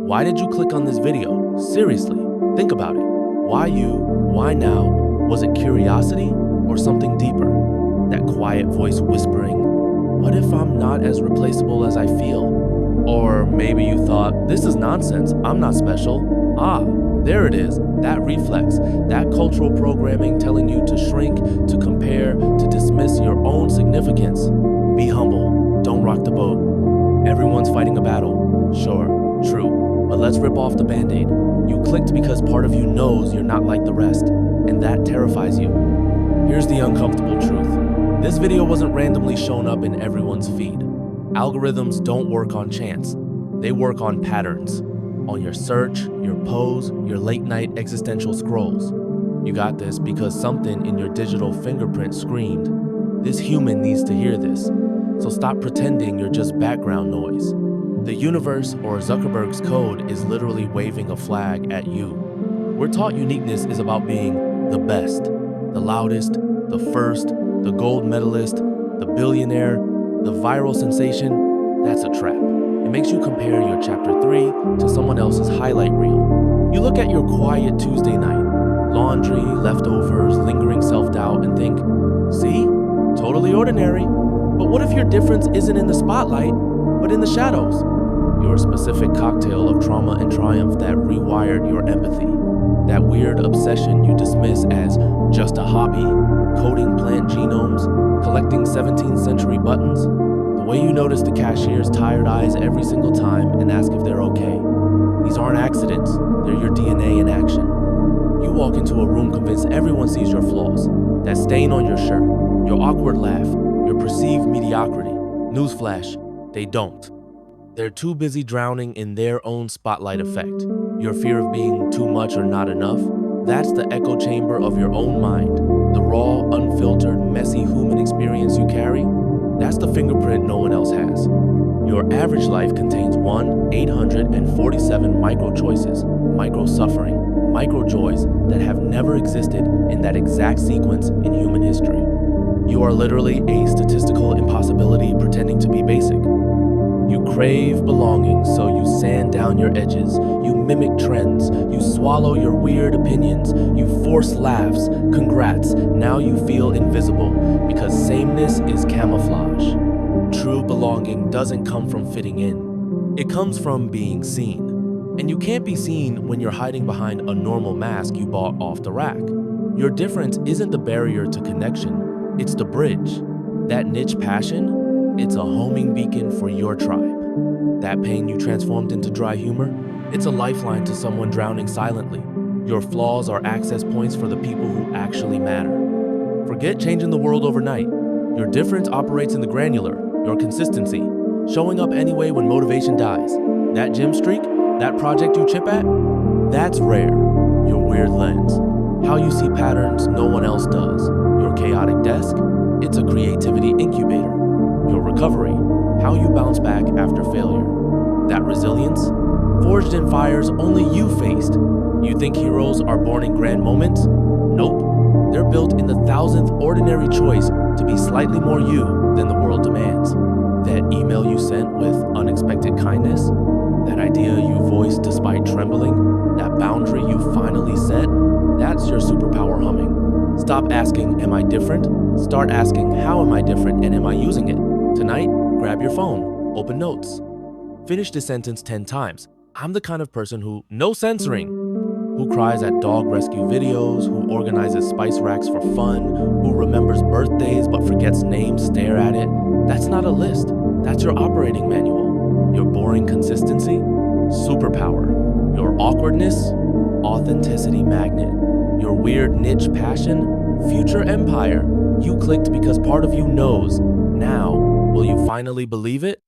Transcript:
Why did you click on this video? Seriously, think about it. Why you? Why now? Was it curiosity or something deeper? That quiet voice whispering, what if I'm not as replaceable as I feel? Or maybe you thought, this is nonsense, I'm not special. Ah, there it is, that reflex, that cultural programming telling you to shrink, to compare, to dismiss your own significance. Be humble, don't rock the boat. Everyone's fighting a battle. Sure, true, but let's rip off the Band-Aid. You clicked because part of you knows you're not like the rest, and that terrifies you. Here's the uncomfortable truth. This video wasn't randomly shown up in everyone's feed. Algorithms don't work on chance. They work on patterns. On your search, your pose, your late-night existential scrolls. You got this because something in your digital fingerprint screamed, this human needs to hear this. So stop pretending you're just background noise. The universe, or Zuckerberg's code, is literally waving a flag at you. We're taught uniqueness is about being the best, the loudest, the first, the gold medalist, the billionaire, the viral sensation. That's a trap. It makes you compare your chapter 3 to someone else's highlight reel. You look at your quiet Tuesday night, laundry, leftovers, lingering self-doubt, and think, see? Totally ordinary. But what if your difference isn't in the spotlight, but in the shadows? Your specific cocktail of trauma and triumph that rewired your empathy. That weird obsession you dismiss as just a hobby, coding plant genomes, collecting 17th century buttons. The way you notice the cashier's tired eyes every single time and ask if they're okay. These aren't accidents, they're your DNA in action. You walk into a room convinced everyone sees your flaws. That stain on your shirt, your awkward laugh, your perceived mediocrity. Newsflash, they don't. They're too busy drowning in their own spotlight effect. Your fear of being too much or not enough, that's the echo chamber of your own mind. The raw, unfiltered, messy human experience you carry, that's the fingerprint no one else has. Your average life contains 1,847 micro-choices, micro-suffering, micro-joys that have never existed in that exact sequence in human history. You are literally a statistical impossibility pretending to be basic. You crave belonging, so you sand down your edges, you mimic trends, you swallow your weird opinions, you force laughs. Congrats, now you feel invisible, because sameness is camouflage. True belonging doesn't come from fitting in. It comes from being seen. And you can't be seen when you're hiding behind a normal mask you bought off the rack. Your difference isn't the barrier to connection, it's the bridge. That niche passion, it's a homing beacon for your tribe. That pain you transformed into dry humor, it's a lifeline to someone drowning silently. Your flaws are access points for the people who actually matter. Forget changing the world overnight. Your difference operates in the granular, your consistency, showing up anyway when motivation dies. That gym streak, that project you chip at, that's rare. Your weird lens, how you see patterns no one else does. Your chaotic desk, it's a creativity incubator. Your recovery, how you bounce back after failure. That resilience, forged in fires only you faced. You think heroes are born in grand moments? Nope. They're built in the 1,000th ordinary choice to be slightly more you than the world demands. That email you sent with unexpected kindness, that idea you voiced despite trembling, that boundary you finally set, that's your superpower humming. Stop asking, am I different? Start asking, how am I different and am I using it? Tonight, grab your phone, open notes. Finish this sentence 10 times. I'm the kind of person who, no censoring, who cries at dog rescue videos, who organizes spice racks for fun, who remembers birthdays but forgets names, stare at it. That's not a list, that's your operating manual. Your boring consistency, superpower. Your awkwardness, authenticity magnet. Your weird niche passion, future empire. You clicked because part of you knows. Now, will you finally believe it?